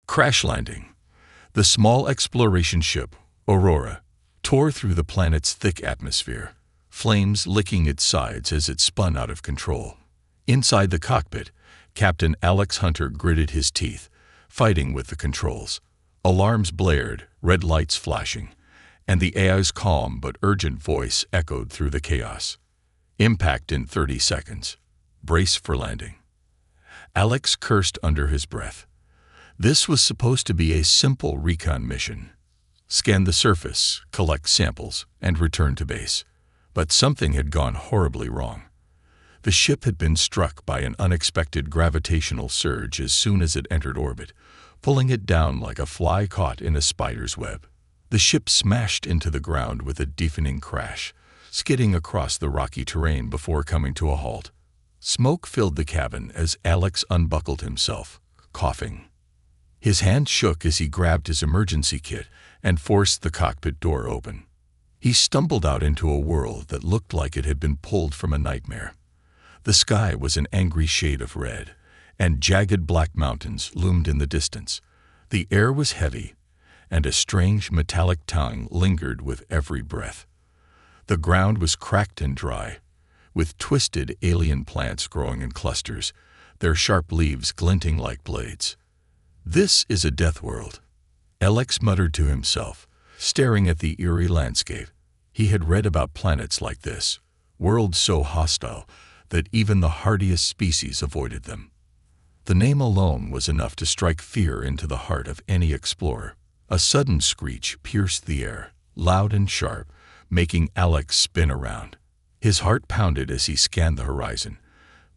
Crash landing. The small exploration ship, Aurora, tore through the planet's thick atmosphere, flames licking its sides as it spun out of control. Inside the cockpit, Captain Alex Hunter gritted his teeth, fighting with the controls. Alarms blared, red lights flashing, and the AI's calm but urgent voice echoed through the chaos. Impact in 30 seconds. Brace for landing. Alex cursed under his breath. This was supposed to be a simple recon mission. Scan the surface, collect samples, and return to base. But something had gone horribly wrong. The ship had been struck by an unexpected gravitational surge as soon as it entered orbit, pulling it down like a fly caught in a spider's web. The ship smashed into the ground with a deafening crash, skidding across the rocky terrain before coming to a halt. Smoke filled the cabin as Alex unbuckled himself, coughing. His hand shook as he grabbed his emergency kit and forced the cockpit door open. He stumbled out into a world that looked like it had been pulled from a nightmare. The sky was an angry shade of red, and jagged black mountains loomed in the distance. The air was heavy, and a strange metallic tang lingered with every breath. The ground was cracked and dry, with twisted alien plants growing in clusters, their sharp leaves glinting like blades. "This is a death world," Alex muttered to himself, staring at the eerie landscape. He had read about planets like this, worlds so hostile that even the hardiest species avoided them. The name alone was enough to strike fear into the heart of any explorer. A sudden screech pierced the air, loud and sharp, making Alex spin around. His heart pounded as he scanned the horizon,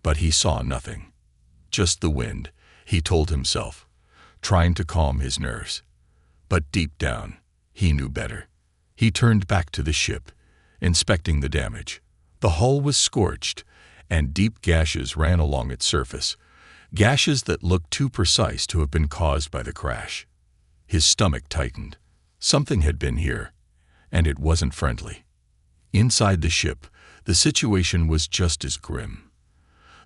but he saw nothing. Just the wind, he told himself, trying to calm his nerves. But deep down, he knew better. He turned back to the ship, inspecting the damage. The hull was scorched, and deep gashes ran along its surface, gashes that looked too precise to have been caused by the crash. His stomach tightened. Something had been here, and it wasn't friendly. Inside the ship, the situation was just as grim.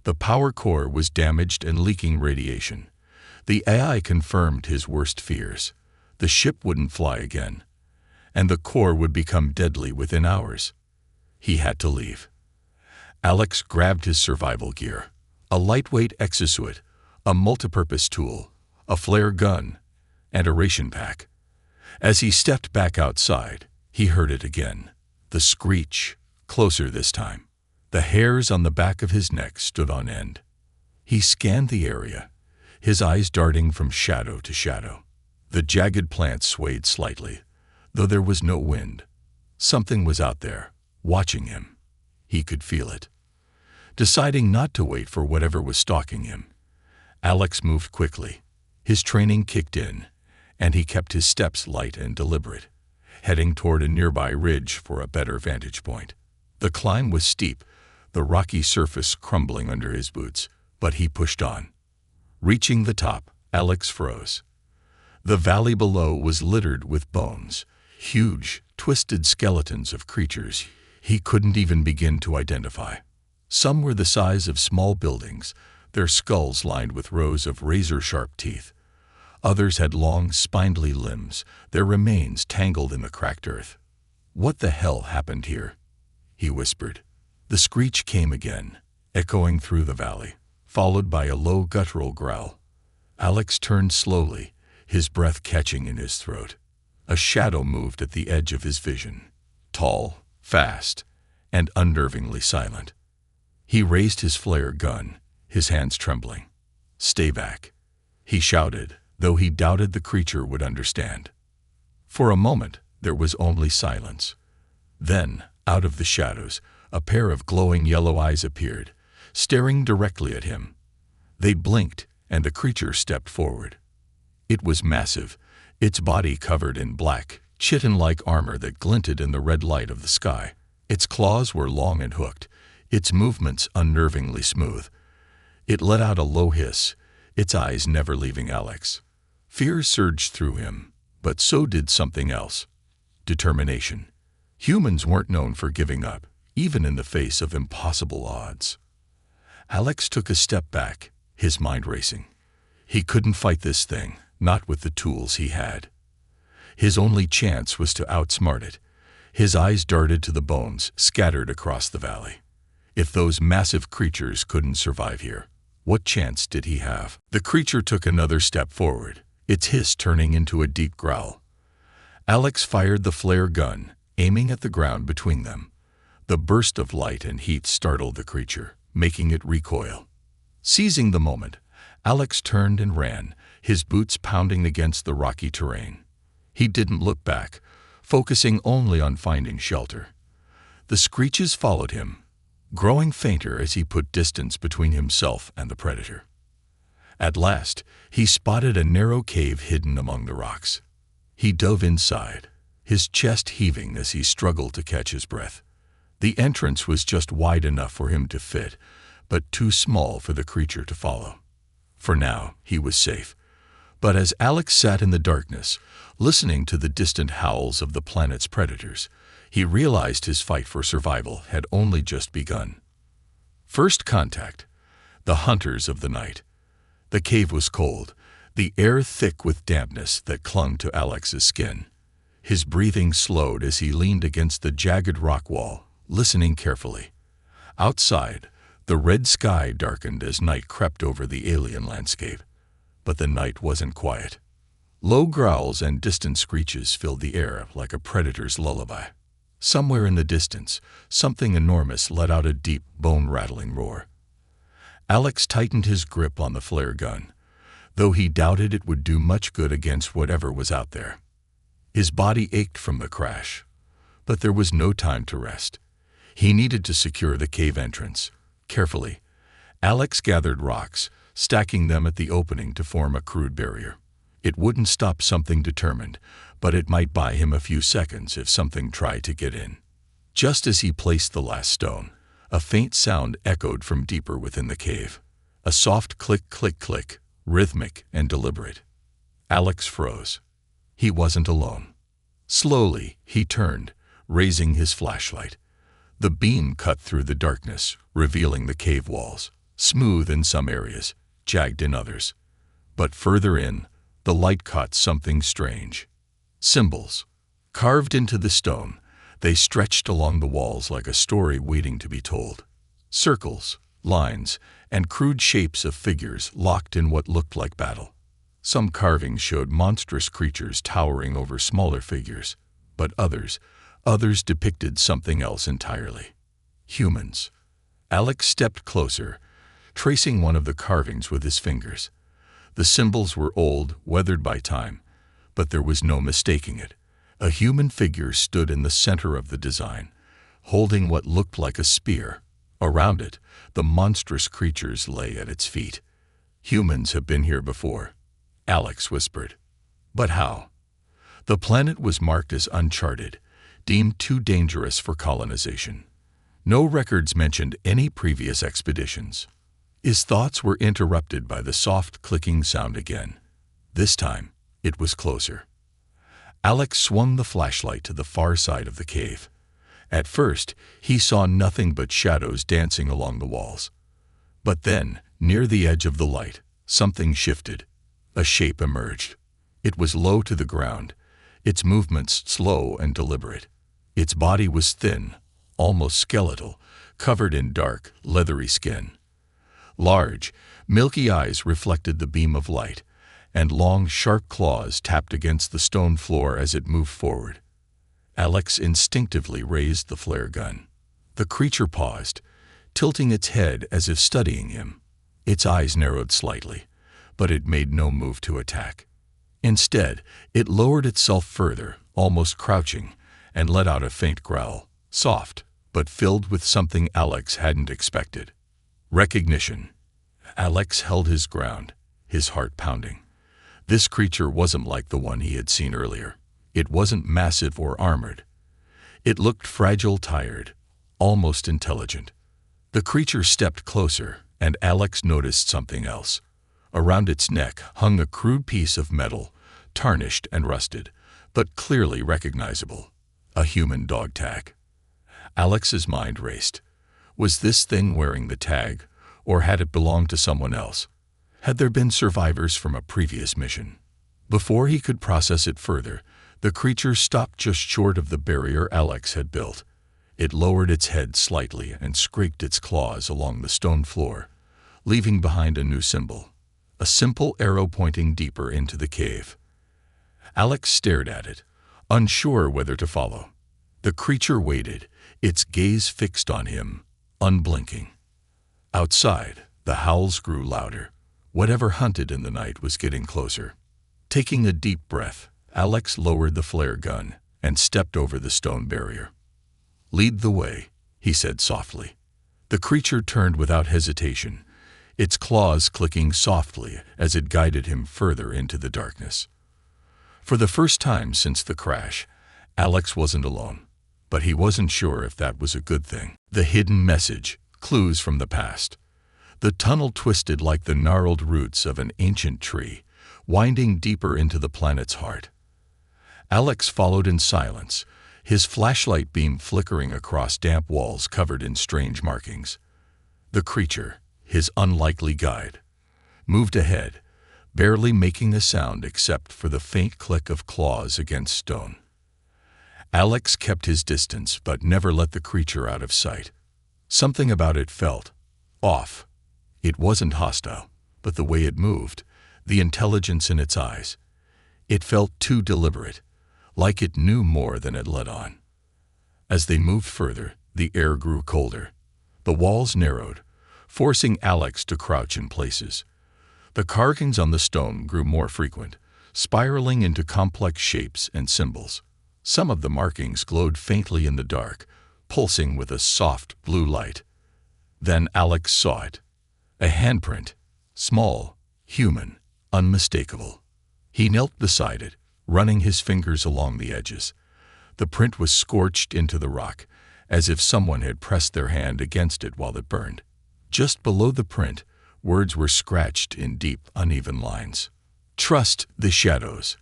The power core was damaged and leaking radiation. The AI confirmed his worst fears. The ship wouldn't fly again, and the core would become deadly within hours. He had to leave. Alex grabbed his survival gear, a lightweight exosuit, a multipurpose tool, a flare gun, and a ration pack. As he stepped back outside, he heard it again. The screech, closer this time. The hairs on the back of his neck stood on end. He scanned the area, his eyes darting from shadow to shadow. The jagged plants swayed slightly, though there was no wind. Something was out there, watching him. He could feel it. Deciding not to wait for whatever was stalking him, Alex moved quickly. His training kicked in, and he kept his steps light and deliberate, heading toward a nearby ridge for a better vantage point. The climb was steep, the rocky surface crumbling under his boots, but he pushed on. Reaching the top, Alex froze. The valley below was littered with bones, huge, twisted skeletons of creatures he couldn't even begin to identify. Some were the size of small buildings, their skulls lined with rows of razor-sharp teeth. Others had long, spindly limbs, their remains tangled in the cracked earth. "What the hell happened here?" he whispered. The screech came again, echoing through the valley, followed by a low guttural growl. Alex turned slowly, his breath catching in his throat. A shadow moved at the edge of his vision, tall, fast, and unnervingly silent. He raised his flare gun, his hands trembling. "Stay back," he shouted, though he doubted the creature would understand. For a moment, there was only silence. Then, out of the shadows, a pair of glowing yellow eyes appeared, staring directly at him. They blinked, and the creature stepped forward. It was massive, its body covered in black, chitin-like armor that glinted in the red light of the sky. Its claws were long and hooked, its movements unnervingly smooth. It let out a low hiss, its eyes never leaving Alex. Fear surged through him, but so did something else. Determination. Humans weren't known for giving up, even in the face of impossible odds. Alex took a step back, his mind racing. He couldn't fight this thing, not with the tools he had. His only chance was to outsmart it. His eyes darted to the bones scattered across the valley. If those massive creatures couldn't survive here, what chance did he have? The creature took another step forward, its hiss turning into a deep growl. Alex fired the flare gun, aiming at the ground between them. The burst of light and heat startled the creature, making it recoil. Seizing the moment, Alex turned and ran, his boots pounding against the rocky terrain. He didn't look back, focusing only on finding shelter. The screeches followed him, growing fainter as he put distance between himself and the predator. At last, he spotted a narrow cave hidden among the rocks. He dove inside, his chest heaving as he struggled to catch his breath. The entrance was just wide enough for him to fit, but too small for the creature to follow. For now, he was safe. But as Alex sat in the darkness, listening to the distant howls of the planet's predators, he realized his fight for survival had only just begun. First contact. The hunters of the night. The cave was cold, the air thick with dampness that clung to Alex's skin. His breathing slowed as he leaned against the jagged rock wall, listening carefully. Outside, the red sky darkened as night crept over the alien landscape. But the night wasn't quiet. Low growls and distant screeches filled the air like a predator's lullaby. Somewhere in the distance, something enormous let out a deep, bone-rattling roar. Alex tightened his grip on the flare gun, though he doubted it would do much good against whatever was out there. His body ached from the crash, but there was no time to rest. He needed to secure the cave entrance. Carefully, Alex gathered rocks, stacking them at the opening to form a crude barrier. It wouldn't stop something determined, but it might buy him a few seconds if something tried to get in. Just as he placed the last stone, a faint sound echoed from deeper within the cave. A soft click, click, click, rhythmic and deliberate. Alex froze. He wasn't alone. Slowly, he turned, raising his flashlight. The beam cut through the darkness, revealing the cave walls, smooth in some areas, jagged in others. But further in, the light caught something strange. Symbols. Carved into the stone, they stretched along the walls like a story waiting to be told. Circles, lines, and crude shapes of figures locked in what looked like battle. Some carvings showed monstrous creatures towering over smaller figures, but others depicted something else entirely. Humans. Alex stepped closer, tracing one of the carvings with his fingers. The symbols were old, weathered by time, but there was no mistaking it. A human figure stood in the center of the design, holding what looked like a spear. Around it, the monstrous creatures lay at its feet. Humans have been here before, Alex whispered. But how? The planet was marked as uncharted, deemed too dangerous for colonization. No records mentioned any previous expeditions. His thoughts were interrupted by the soft clicking sound again. This time, it was closer. Alex swung the flashlight to the far side of the cave. At first, he saw nothing but shadows dancing along the walls. But then, near the edge of the light, something shifted. A shape emerged. It was low to the ground, its movements slow and deliberate. Its body was thin, almost skeletal, covered in dark, leathery skin. Large, milky eyes reflected the beam of light, and long, sharp claws tapped against the stone floor as it moved forward. Alex instinctively raised the flare gun. The creature paused, tilting its head as if studying him. Its eyes narrowed slightly, but it made no move to attack. Instead, it lowered itself further, almost crouching, and let out a faint growl, soft, but filled with something Alex hadn't expected. Recognition. Alex held his ground, his heart pounding. This creature wasn't like the one he had seen earlier. It wasn't massive or armored. It looked fragile, tired, almost intelligent. The creature stepped closer, and Alex noticed something else. Around its neck hung a crude piece of metal, tarnished and rusted, but clearly recognizable. A human dog tag. Alex's mind raced. Was this thing wearing the tag, or had it belonged to someone else? Had there been survivors from a previous mission? Before he could process it further, the creature stopped just short of the barrier Alex had built. It lowered its head slightly and scraped its claws along the stone floor, leaving behind a new symbol, a simple arrow pointing deeper into the cave. Alex stared at it, unsure whether to follow. The creature waited, its gaze fixed on him, unblinking. Outside, the howls grew louder. Whatever hunted in the night was getting closer. Taking a deep breath, Alex lowered the flare gun and stepped over the stone barrier. "Lead the way," he said softly. The creature turned without hesitation, its claws clicking softly as it guided him further into the darkness. For the first time since the crash, Alex wasn't alone, but he wasn't sure if that was a good thing. The hidden message, clues from the past. The tunnel twisted like the gnarled roots of an ancient tree, winding deeper into the planet's heart. Alex followed in silence, his flashlight beam flickering across damp walls covered in strange markings. The creature, his unlikely guide, moved ahead, barely making a sound except for the faint click of claws against stone. Alex kept his distance but never let the creature out of sight. Something about it felt off. It wasn't hostile, but the way it moved, the intelligence in its eyes. It felt too deliberate, like it knew more than it let on. As they moved further, the air grew colder. The walls narrowed, forcing Alex to crouch in places. The carvings on the stone grew more frequent, spiraling into complex shapes and symbols. Some of the markings glowed faintly in the dark, pulsing with a soft blue light. Then Alex saw it. A handprint, small, human, unmistakable. He knelt beside it, running his fingers along the edges. The print was scorched into the rock, as if someone had pressed their hand against it while it burned. Just below the print, words were scratched in deep, uneven lines. "Trust the shadows.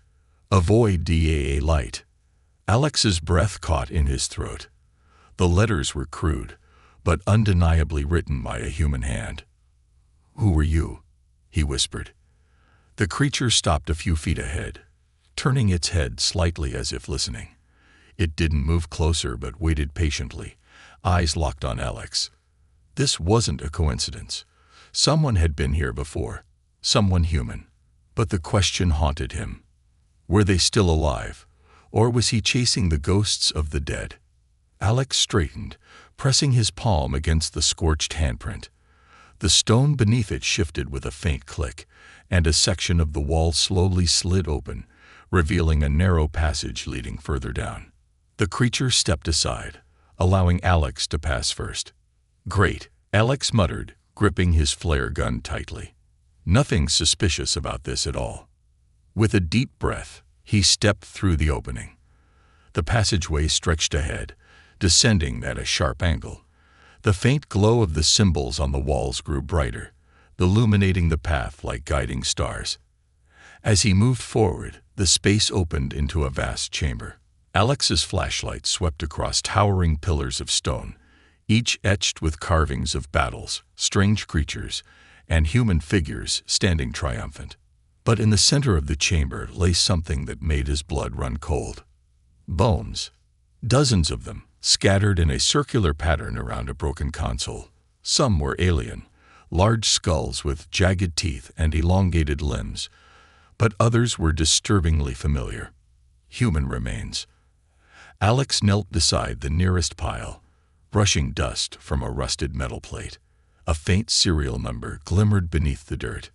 Avoid the light." Alex's breath caught in his throat. The letters were crude, but undeniably written by a human hand. "Who were you?" he whispered. The creature stopped a few feet ahead, turning its head slightly as if listening. It didn't move closer but waited patiently, eyes locked on Alex. This wasn't a coincidence. Someone had been here before, someone human. But the question haunted him. Were they still alive, or was he chasing the ghosts of the dead? Alex straightened, pressing his palm against the scorched handprint. The stone beneath it shifted with a faint click, and a section of the wall slowly slid open, revealing a narrow passage leading further down. The creature stepped aside, allowing Alex to pass first. "Great," Alex muttered, gripping his flare gun tightly. Nothing suspicious about this at all. With a deep breath, he stepped through the opening. The passageway stretched ahead, descending at a sharp angle. The faint glow of the symbols on the walls grew brighter, illuminating the path like guiding stars. As he moved forward, the space opened into a vast chamber. Alex's flashlight swept across towering pillars of stone, each etched with carvings of battles, strange creatures, and human figures standing triumphant. But in the center of the chamber lay something that made his blood run cold. Bones. Dozens of them, scattered in a circular pattern around a broken console. Some were alien, large skulls with jagged teeth and elongated limbs, but others were disturbingly familiar. Human remains. Alex knelt beside the nearest pile, brushing dust from a rusted metal plate. A faint serial number glimmered beneath the dirt.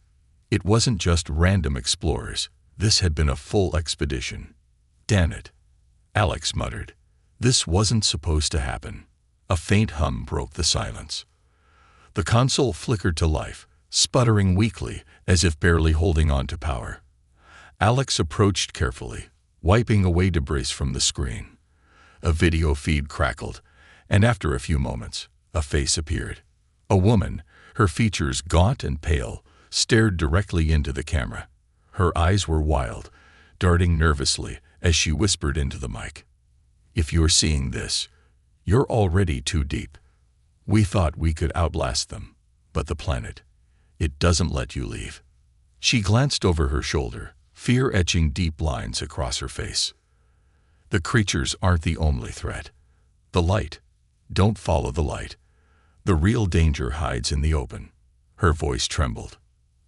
It wasn't just random explorers. This had been a full expedition. "Damn it," Alex muttered. This wasn't supposed to happen. A faint hum broke the silence. The console flickered to life, sputtering weakly as if barely holding on to power. Alex approached carefully, wiping away debris from the screen. A video feed crackled, and after a few moments, a face appeared. A woman, her features gaunt and pale, stared directly into the camera. Her eyes were wild, darting nervously as she whispered into the mic. "If you're seeing this, you're already too deep. We thought we could outlast them, but the planet, it doesn't let you leave." She glanced over her shoulder, fear etching deep lines across her face. The creatures aren't the only threat. The light. Don't follow the light. The real danger hides in the open. Her voice trembled.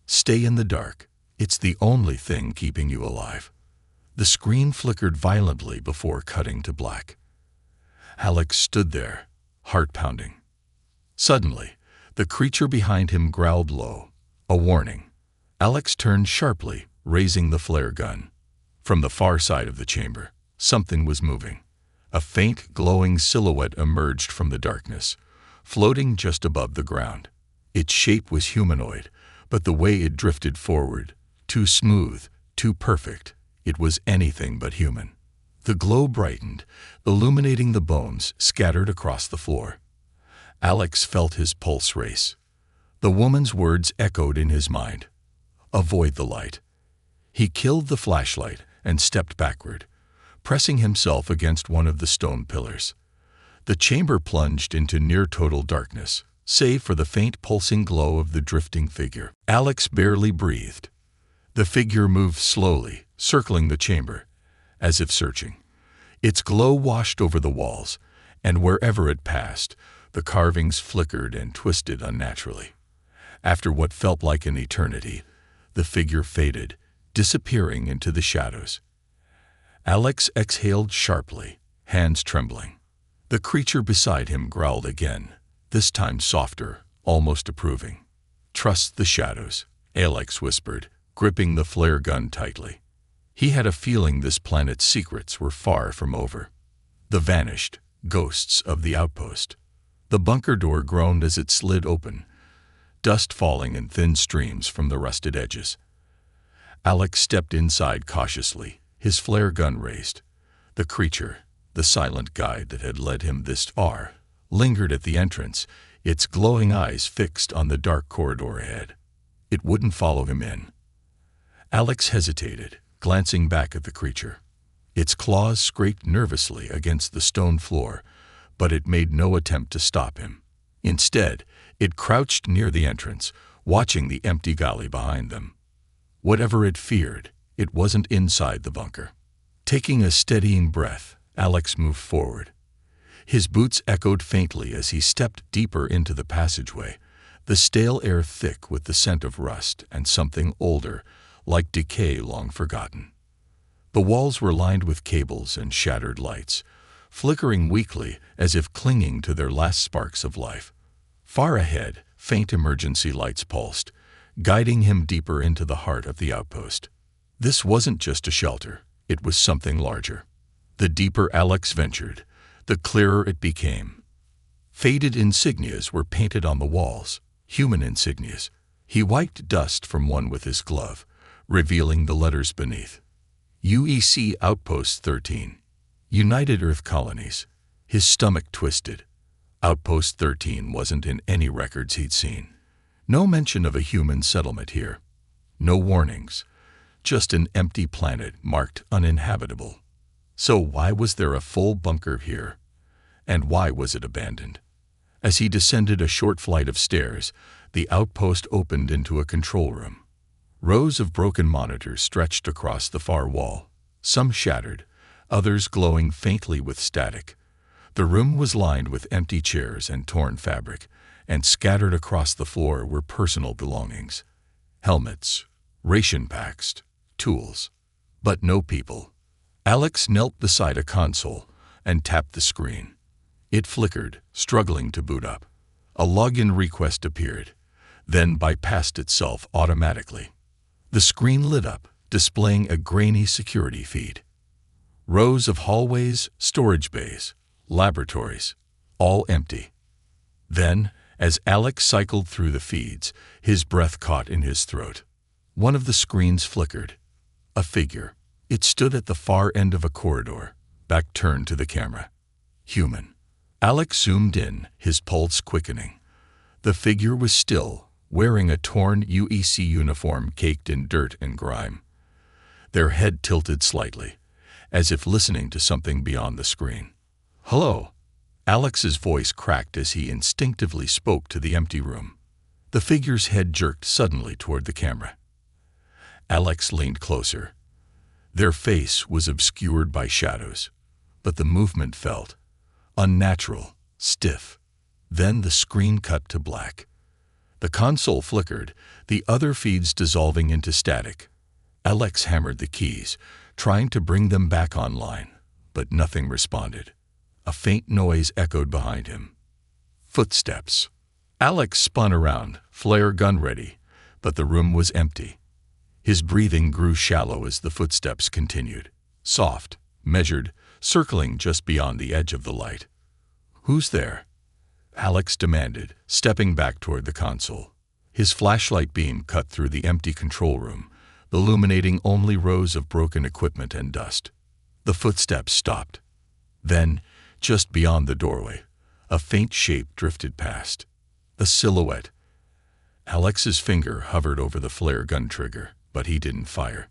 Stay in the dark. It's the only thing keeping you alive. The screen flickered violently before cutting to black. Alex stood there, heart pounding. Suddenly, the creature behind him growled low, a warning. Alex turned sharply, raising the flare gun. From the far side of the chamber, something was moving. A faint, glowing silhouette emerged from the darkness, floating just above the ground. Its shape was humanoid, but the way it drifted forward, too smooth, too perfect, it was anything but human. The glow brightened, illuminating the bones scattered across the floor. Alex felt his pulse race. The woman's words echoed in his mind. Avoid the light. He killed the flashlight and stepped backward, pressing himself against one of the stone pillars. The chamber plunged into near-total darkness, save for the faint pulsing glow of the drifting figure. Alex barely breathed. The figure moved slowly, circling the chamber, as if searching. Its glow washed over the walls, and wherever it passed, the carvings flickered and twisted unnaturally. After what felt like an eternity, the figure faded, disappearing into the shadows. Alex exhaled sharply, hands trembling. The creature beside him growled again, this time softer, almost approving. Trust the shadows, Alex whispered, gripping the flare gun tightly. He had a feeling this planet's secrets were far from over. The vanished ghosts of the outpost. The bunker door groaned as it slid open, dust falling in thin streams from the rusted edges. Alex stepped inside cautiously, his flare gun raised. The creature, the silent guide that had led him this far, lingered at the entrance, its glowing eyes fixed on the dark corridor ahead. It wouldn't follow him in. Alex hesitated, glancing back at the creature. Its claws scraped nervously against the stone floor, but it made no attempt to stop him. Instead, it crouched near the entrance, watching the empty galley behind them. Whatever it feared, it wasn't inside the bunker. Taking a steadying breath, Alex moved forward. His boots echoed faintly as he stepped deeper into the passageway, the stale air thick with the scent of rust and something older, like decay long forgotten. The walls were lined with cables and shattered lights, flickering weakly as if clinging to their last sparks of life. Far ahead, faint emergency lights pulsed, guiding him deeper into the heart of the outpost. This wasn't just a shelter, it was something larger. The deeper Alex ventured, the clearer it became. Faded insignias were painted on the walls, human insignias. He wiped dust from one with his glove, revealing the letters beneath. UEC Outpost 13. United Earth Colonies. His stomach twisted. Outpost 13 wasn't in any records he'd seen. No mention of a human settlement here. No warnings. Just an empty planet marked uninhabitable. So why was there a full bunker here? And why was it abandoned? As he descended a short flight of stairs, the outpost opened into a control room. Rows of broken monitors stretched across the far wall, some shattered, others glowing faintly with static. The room was lined with empty chairs and torn fabric, and scattered across the floor were personal belongings. Helmets, ration packs, tools. But no people. Alex knelt beside a console and tapped the screen. It flickered, struggling to boot up. A login request appeared, then bypassed itself automatically. The screen lit up, displaying a grainy security feed. Rows of hallways, storage bays, laboratories, all empty. Then, as Alex cycled through the feeds, his breath caught in his throat. One of the screens flickered. A figure. It stood at the far end of a corridor, back turned to the camera. Human. Alex zoomed in, his pulse quickening. The figure was still, wearing a torn UEC uniform caked in dirt and grime. Their head tilted slightly, as if listening to something beyond the screen. "Hello." Alex's voice cracked as he instinctively spoke to the empty room. The figure's head jerked suddenly toward the camera. Alex leaned closer, Their face was obscured by shadows, but the movement felt unnatural, stiff. Then the screen cut to black. The console flickered, the other feeds dissolving into static. Alex hammered the keys, trying to bring them back online, but nothing responded. A faint noise echoed behind him. Footsteps. Alex spun around, flare gun ready, but the room was empty. His breathing grew shallow as the footsteps continued, soft, measured, circling just beyond the edge of the light. "Who's there?" Alex demanded, stepping back toward the console. His flashlight beam cut through the empty control room, illuminating only rows of broken equipment and dust. The footsteps stopped. Then, just beyond the doorway, a faint shape drifted past. A silhouette. Alex's finger hovered over the flare gun trigger, but he didn't fire.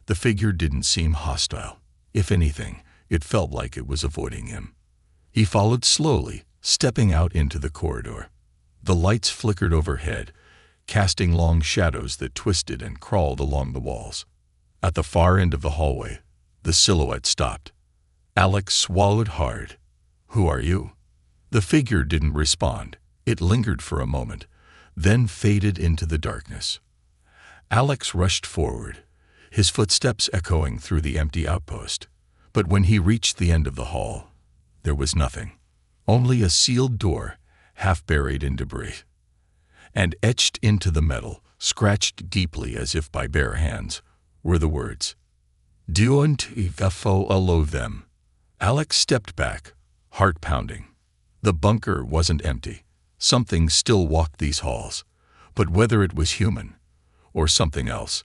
The figure didn't seem hostile. If anything, it felt like it was avoiding him. He followed slowly, stepping out into the corridor. The lights flickered overhead, casting long shadows that twisted and crawled along the walls. At the far end of the hallway, the silhouette stopped. Alex swallowed hard. "Who are you?" The figure didn't respond. It lingered for a moment, then faded into the darkness. Alex rushed forward, his footsteps echoing through the empty outpost. But when he reached the end of the hall, there was nothing. Only a sealed door, half buried in debris. And etched into the metal, scratched deeply as if by bare hands, were the words, "Unforgiving allow them." Alex stepped back, heart pounding. The bunker wasn't empty. Something still walked these halls, but whether it was human or something else,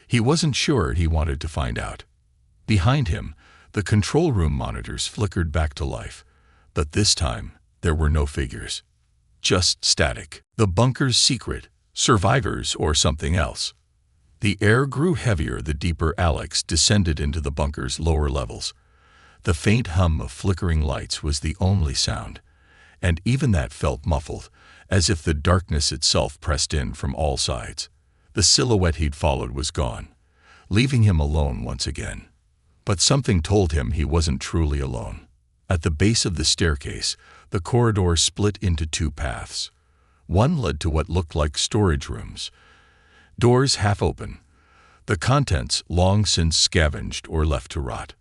he wasn't sure. He wanted to find out. Behind him, the control room monitors flickered back to life, but this time there were no figures. Just static. The bunker's secret, survivors or something else. The air grew heavier the deeper Alex descended into the bunker's lower levels. The faint hum of flickering lights was the only sound, and even that felt muffled, as if the darkness itself pressed in from all sides. The silhouette he'd followed was gone, leaving him alone once again. But something told him he wasn't truly alone. At the base of the staircase, the corridor split into two paths. One led to what looked like storage rooms, doors half open, the contents long since scavenged or left to rot.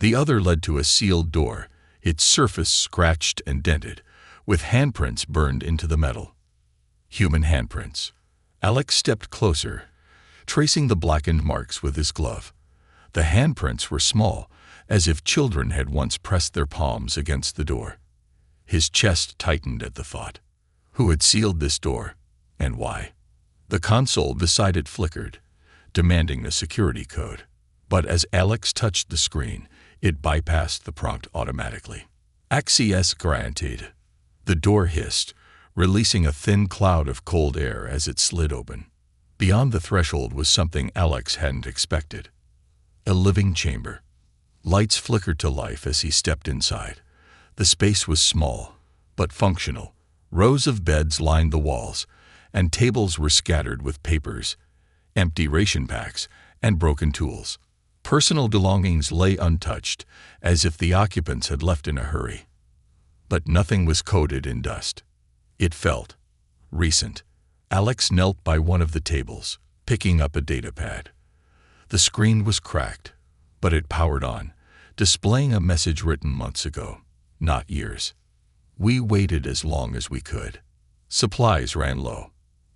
The other led to a sealed door, its surface scratched and dented, with handprints burned into the metal. Human handprints. Alex stepped closer, tracing the blackened marks with his glove. The handprints were small, as if children had once pressed their palms against the door. His chest tightened at the thought. Who had sealed this door, and why? The console beside it flickered, demanding a security code. But as Alex touched the screen, it bypassed the prompt automatically. Access granted. The door hissed, releasing a thin cloud of cold air as it slid open. Beyond the threshold was something Alex hadn't expected. A living chamber. Lights flickered to life as he stepped inside. The space was small, but functional. Rows of beds lined the walls, and tables were scattered with papers, empty ration packs, and broken tools. Personal belongings lay untouched, as if the occupants had left in a hurry. But nothing was coated in dust. It felt recent. Alex knelt by one of the tables, picking up a data pad. The screen was cracked, but it powered on, displaying a message written months ago, not years. We waited as long as we could. Supplies ran low.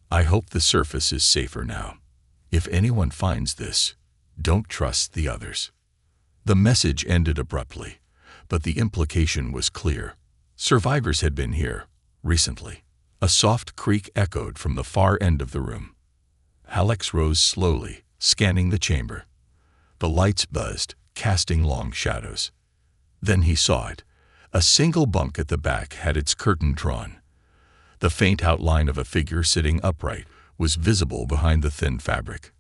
I hope the surface is safer now. If anyone finds this, don't trust the others. The message ended abruptly, but the implication was clear. Survivors had been here, recently. A soft creak echoed from the far end of the room. Alex rose slowly, scanning the chamber. The lights buzzed, casting long shadows. Then he saw it. A single bunk at the back had its curtain drawn. The faint outline of a figure sitting upright was visible behind the thin fabric.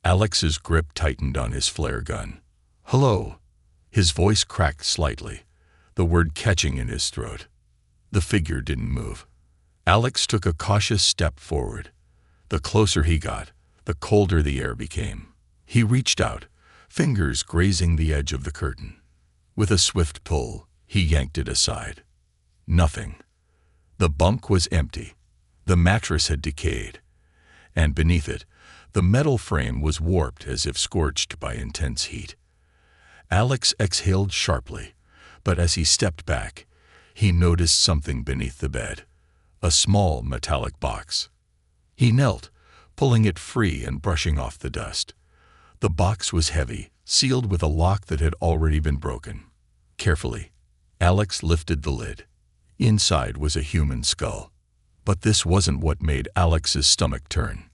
Alex's grip tightened on his flare gun. "Hello." His voice cracked slightly, the word catching in his throat. The figure didn't move. Alex took a cautious step forward. The closer he got, the colder the air became. He reached out, fingers grazing the edge of the curtain. With a swift pull, he yanked it aside. Nothing. The bunk was empty. The mattress had decayed. And beneath it, the metal frame was warped as if scorched by intense heat. Alex exhaled sharply, but as he stepped back, he noticed something beneath the bed. A small metallic box. He knelt, pulling it free and brushing off the dust. The box was heavy, sealed with a lock that had already been broken. Carefully, Alex lifted the lid. Inside was a human skull. But this wasn't what made Alex's stomach turn.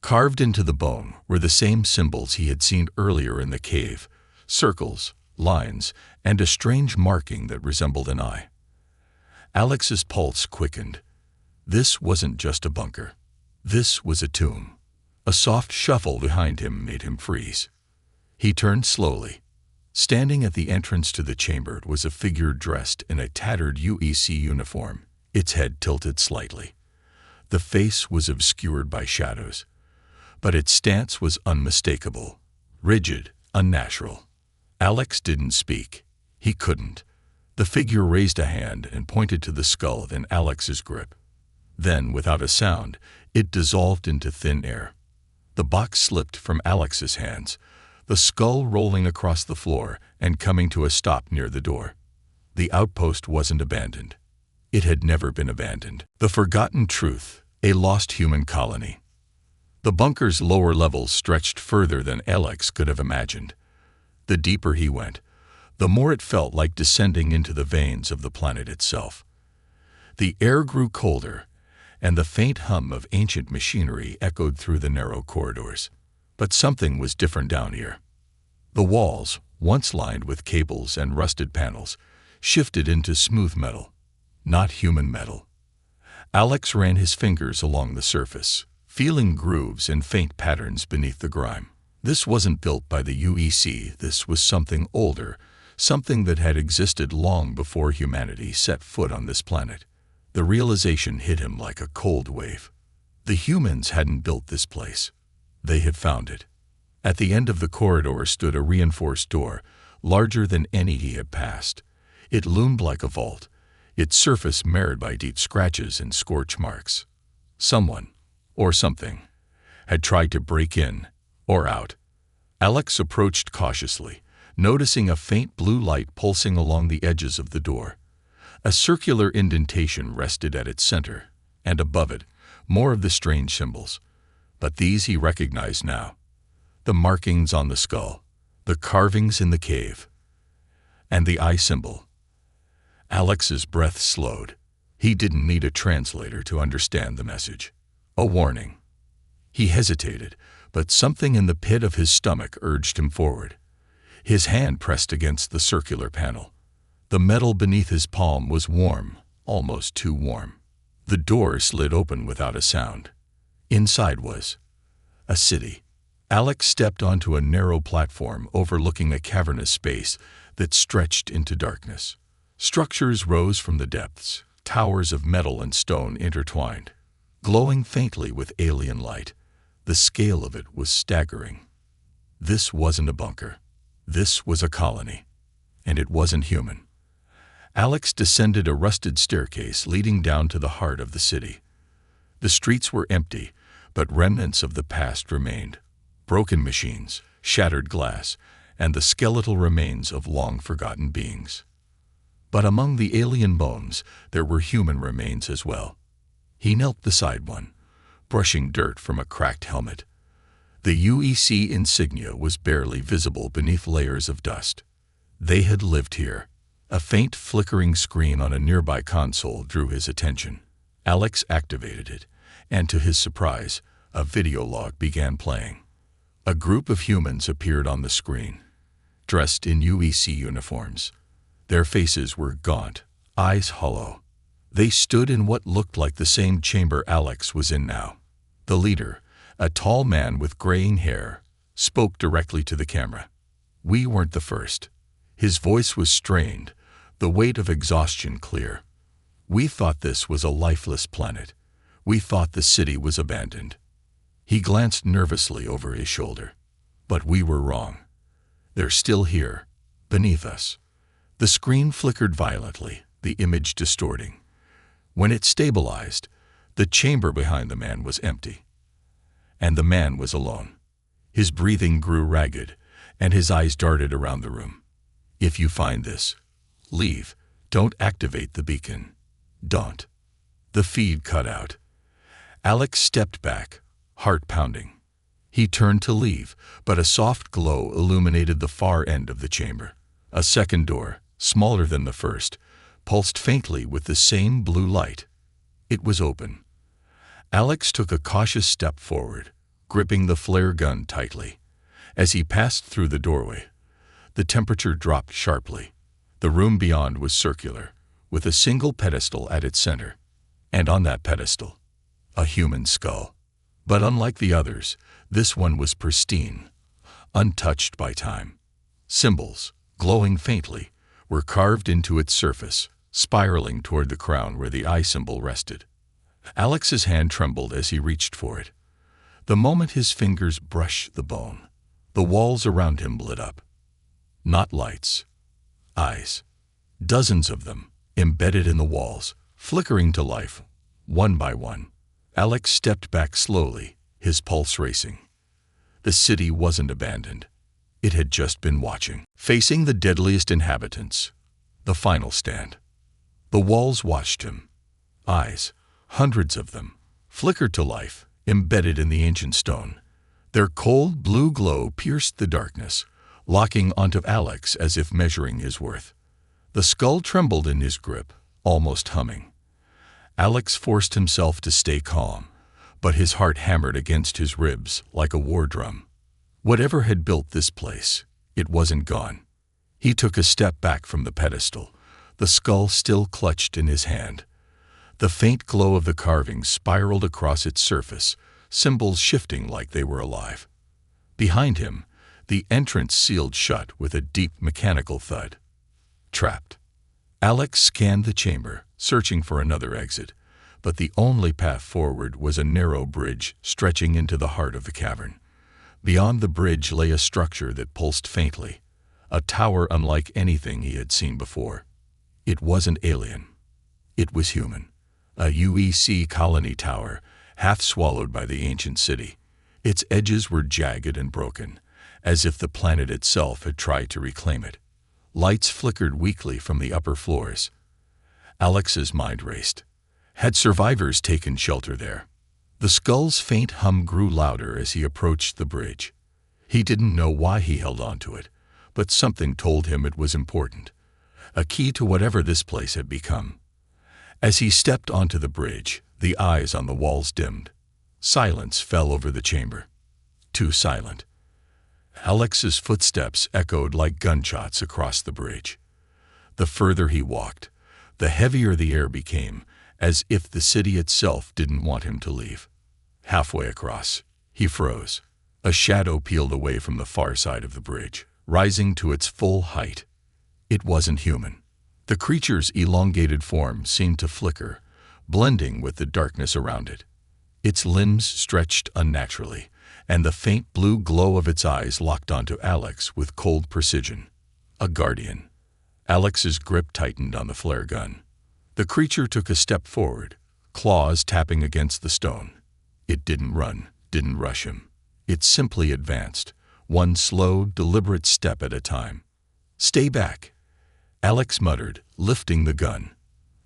Carved into the bone were the same symbols he had seen earlier in the cave: circles, lines, and a strange marking that resembled an eye. Alex's pulse quickened. This wasn't just a bunker. This was a tomb. A soft shuffle behind him made him freeze. He turned slowly. Standing at the entrance to the chamber was a figure dressed in a tattered UEC uniform, its head tilted slightly. The face was obscured by shadows, but its stance was unmistakable, rigid, unnatural. Alex didn't speak. He couldn't. The figure raised a hand and pointed to the skull in Alex's grip. Then, without a sound, it dissolved into thin air. The box slipped from Alex's hands, the skull rolling across the floor and coming to a stop near the door. The outpost wasn't abandoned. It had never been abandoned. The forgotten truth, a lost human colony. The bunker's lower levels stretched further than Alex could have imagined. The deeper he went, the more it felt like descending into the veins of the planet itself. The air grew colder, and the faint hum of ancient machinery echoed through the narrow corridors. But something was different down here. The walls, once lined with cables and rusted panels, shifted into smooth metal, not human metal. Alex ran his fingers along the surface, feeling grooves and faint patterns beneath the grime. This wasn't built by the UEC. This was something older, something that had existed long before humanity set foot on this planet. The realization hit him like a cold wave. The humans hadn't built this place. They had found it. At the end of the corridor stood a reinforced door, larger than any he had passed. It loomed like a vault, its surface marred by deep scratches and scorch marks. Someone, or something, had tried to break in or out. Alex approached cautiously, noticing a faint blue light pulsing along the edges of the door. A circular indentation rested at its center, and above it, more of the strange symbols. But these he recognized now. The markings on the skull, the carvings in the cave, and the eye symbol. Alex's breath slowed. He didn't need a translator to understand the message. A warning. He hesitated, but something in the pit of his stomach urged him forward. His hand pressed against the circular panel. The metal beneath his palm was warm, almost too warm. The door slid open without a sound. Inside was a city. Alex stepped onto a narrow platform overlooking a cavernous space that stretched into darkness. Structures rose from the depths, towers of metal and stone intertwined, glowing faintly with alien light. The scale of it was staggering. This wasn't a bunker. This was a colony, and it wasn't human. Alex descended a rusted staircase leading down to the heart of the city. The streets were empty, but remnants of the past remained. Broken machines, shattered glass, and the skeletal remains of long-forgotten beings. But among the alien bones, there were human remains as well. He knelt beside one, brushing dirt from a cracked helmet. The UEC insignia was barely visible beneath layers of dust. They had lived here. A faint flickering screen on a nearby console drew his attention. Alex activated it, and to his surprise, a video log began playing. A group of humans appeared on the screen, dressed in UEC uniforms. Their faces were gaunt, eyes hollow. They stood in what looked like the same chamber Alex was in now. The leader, a tall man with graying hair, spoke directly to the camera. We weren't the first. His voice was strained, the weight of exhaustion clear. We thought this was a lifeless planet. We thought the city was abandoned. He glanced nervously over his shoulder. But we were wrong. They're still here, beneath us. The screen flickered violently, the image distorting. When it stabilized, the chamber behind the man was empty. And the man was alone. His breathing grew ragged, and his eyes darted around the room. If you find this, leave. Don't activate the beacon. Don't. The feed cut out. Alex stepped back, heart pounding. He turned to leave, but a soft glow illuminated the far end of the chamber. A second door, smaller than the first, pulsed faintly with the same blue light. It was open. Alex took a cautious step forward, gripping the flare gun tightly. As he passed through the doorway, the temperature dropped sharply. The room beyond was circular, with a single pedestal at its center. And on that pedestal, a human skull. But unlike the others, this one was pristine, untouched by time. Symbols, glowing faintly, were carved into its surface, spiraling toward the crown where the eye symbol rested. Alex's hand trembled as he reached for it. The moment his fingers brushed the bone, the walls around him lit up. Not lights, eyes. Dozens of them, embedded in the walls, flickering to life, one by one. Alex stepped back slowly, his pulse racing. The city wasn't abandoned. It had just been watching. Facing the deadliest inhabitants, the final stand. The walls watched him. Eyes, hundreds of them, flickered to life, embedded in the ancient stone. Their cold blue glow pierced the darkness, locking onto Alex as if measuring his worth. The skull trembled in his grip, almost humming. Alex forced himself to stay calm, but his heart hammered against his ribs like a war drum. Whatever had built this place, it wasn't gone. He took a step back from the pedestal, the skull still clutched in his hand. The faint glow of the carving spiraled across its surface, symbols shifting like they were alive. Behind him, the entrance sealed shut with a deep mechanical thud. Trapped. Alex scanned the chamber, searching for another exit, but the only path forward was a narrow bridge stretching into the heart of the cavern. Beyond the bridge lay a structure that pulsed faintly, a tower unlike anything he had seen before. It wasn't alien. It was human. A UEC colony tower, half swallowed by the ancient city. Its edges were jagged and broken, as if the planet itself had tried to reclaim it. Lights flickered weakly from the upper floors. Alex's mind raced. Had survivors taken shelter there? The skull's faint hum grew louder as he approached the bridge. He didn't know why he held onto it, but something told him it was important. A key to whatever this place had become. As he stepped onto the bridge, the eyes on the walls dimmed. Silence fell over the chamber. Too silent. Alex's footsteps echoed like gunshots across the bridge. The further he walked, the heavier the air became, as if the city itself didn't want him to leave. Halfway across, he froze. A shadow peeled away from the far side of the bridge, rising to its full height. It wasn't human. The creature's elongated form seemed to flicker, blending with the darkness around it. Its limbs stretched unnaturally, and the faint blue glow of its eyes locked onto Alex with cold precision. A guardian. Alex's grip tightened on the flare gun. The creature took a step forward, claws tapping against the stone. It didn't run, didn't rush him. It simply advanced, one slow, deliberate step at a time. "Stay back," Alex muttered, lifting the gun.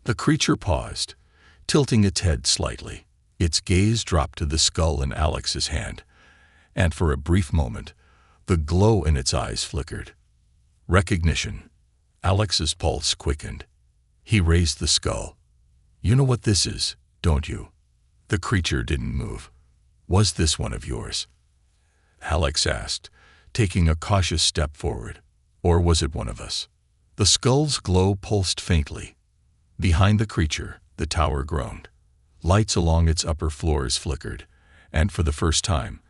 The creature paused, tilting its head slightly. Its gaze dropped to the skull in Alex's hand, and for a brief moment, the glow in its eyes flickered. Recognition. Alex's pulse quickened. He raised the skull. "You know what this is, don't you?" The creature didn't move. "Was this one of yours?" Alex asked, taking a cautious step forward. "Or was it one of us?" The skull's glow pulsed faintly. Behind the creature, the tower groaned. Lights along its upper floors flickered, and for the first time,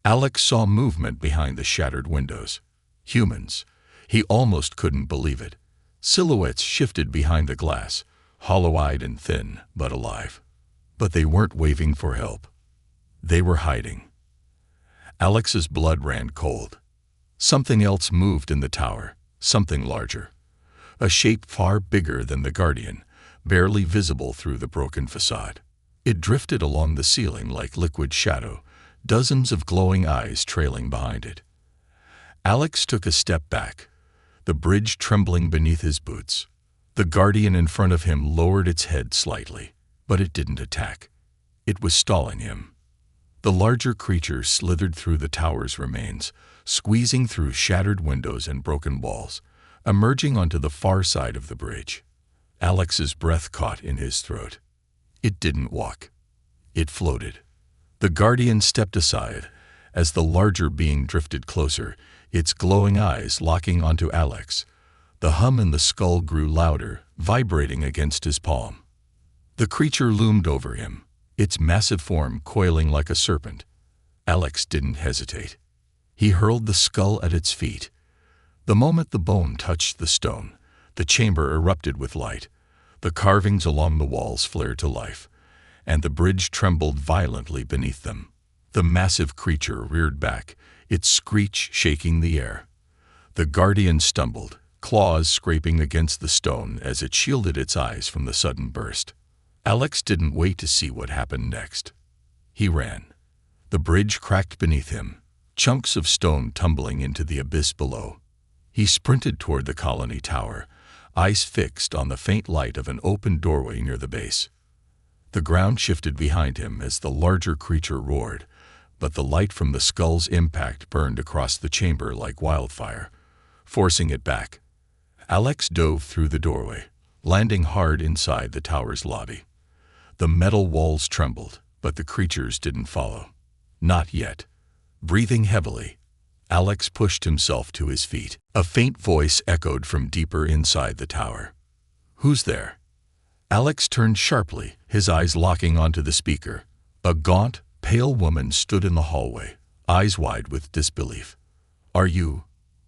Alex saw movement behind the shattered windows. Humans. He almost couldn't believe it. Silhouettes shifted behind the glass, hollow-eyed and thin, but alive. But they weren't waving for help. They were hiding. Alex's blood ran cold. Something else moved in the tower, something larger. A shape far bigger than the Guardian, barely visible through the broken facade. It drifted along the ceiling like liquid shadow, dozens of glowing eyes trailing behind it. Alex took a step back, the bridge trembling beneath his boots. The Guardian in front of him lowered its head slightly, but it didn't attack. It was stalling him. The larger creature slithered through the tower's remains, squeezing through shattered windows and broken walls, emerging onto the far side of the bridge. Alex's breath caught in his throat. It didn't walk. It floated. The Guardian stepped aside as the larger being drifted closer, its glowing eyes locking onto Alex. The hum in the skull grew louder, vibrating against his palm. The creature loomed over him, its massive form coiling like a serpent. Alex didn't hesitate. He hurled the skull at its feet. The moment the bone touched the stone, the chamber erupted with light. The carvings along the walls flared to life, and the bridge trembled violently beneath them. The massive creature reared back, its screech shaking the air. The Guardian stumbled, claws scraping against the stone as it shielded its eyes from the sudden burst. Alex didn't wait to see what happened next. He ran. The bridge cracked beneath him, chunks of stone tumbling into the abyss below. He sprinted toward the colony tower, eyes fixed on the faint light of an open doorway near the base. The ground shifted behind him as the larger creature roared, but the light from the skull's impact burned across the chamber like wildfire, forcing it back. Alex dove through the doorway, landing hard inside the tower's lobby. The metal walls trembled, but the creatures didn't follow. Not yet. Breathing heavily, Alex pushed himself to his feet. A faint voice echoed from deeper inside the tower. "Who's there?" Alex turned sharply, his eyes locking onto the speaker. A gaunt, pale woman stood in the hallway, eyes wide with disbelief. "Are you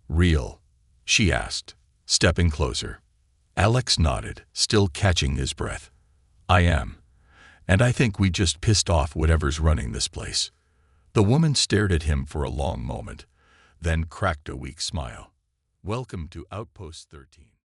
real?" she asked, stepping closer. Alex nodded, still catching his breath. "I am. And I think we just pissed off whatever's running this place." The woman stared at him for a long moment, then cracked a weak smile. "Welcome to Outpost 13."